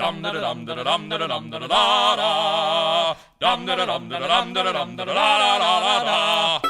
Dum da dum da dum da dum da da da. Dum da dum da dum da dum da da da.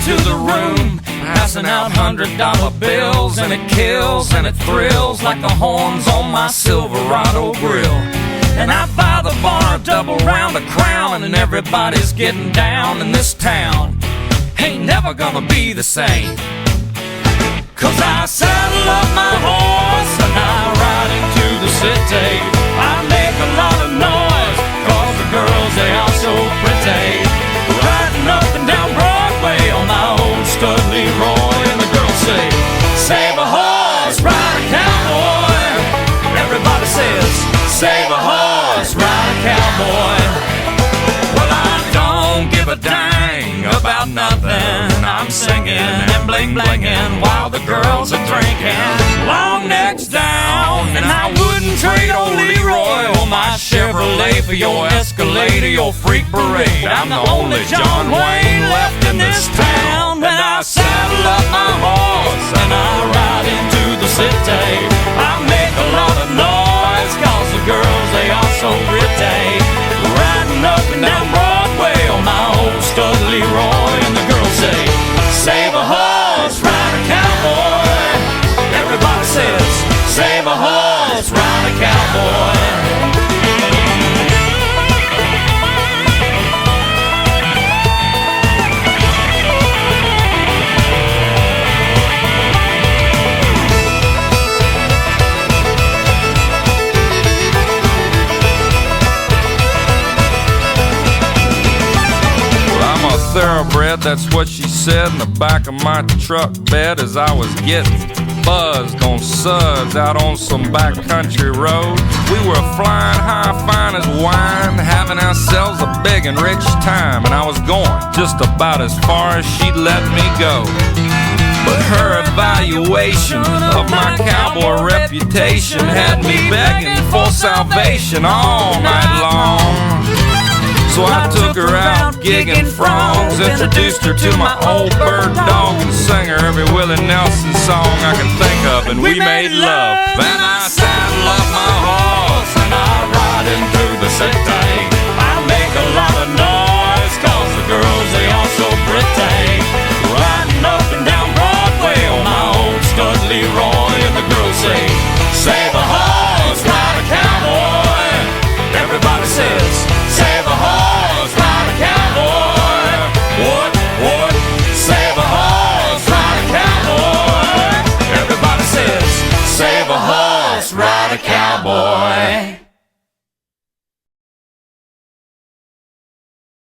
To the room, passing out $100 bills, and it kills and it thrills like the horns on my Silverado grill. And I buy the bar a double round of Crown, and everybody's getting down in this town. Ain't never gonna be the same, 'cause I saddle up my horse and I ride into the city. I make a lot of noise 'cause the girls, they are so pretty. Riding up and down Broadway on my old stud Leroy, and the girls say, save a horse, ride a cowboy. Everybody says, save a horse, ride a cowboy. Well, I don't give a dang about nothing. I'm singing and bling-blinging while the girls are drinking. Long necks down, and I wouldn't trade old Leroy or my Chevrolet for your Escalade or your freak parade. I'm the only John Wayne left in this town. When I saddle up my horse and I ride into the city, I make a lot of noise 'cause the girls, they are so pretty. Riding up and down Broadway on my old stud Leroy, and the girls say, save a horse, ride a cowboy. Everybody says, save a horse, ride a cowboy. Thoroughbred, that's what she said in the back of my truck bed as I was getting buzzed on suds out on some backcountry road. We were flying high, fine as wine, having ourselves a big and rich time, and I was going just about as far as she'd let me go. But her evaluation of my cowboy reputation had me begging for salvation all night long. So I took her out gigging frogs, introduced her to my old bird dog, and sang her every Willie Nelson song I can think of, and we made love. Then I saddle up my horse and I ride into the city. I make a lot of noise 'cause the girls, they are so pretty. Riding up and down Broadway on my old stud Leroy, and the girls say, save a horse, ride a cowboy. Everybody says, save a horse, ride a cowboy. What? Save a horse, ride a cowboy. Everybody says, save a horse, ride a cowboy.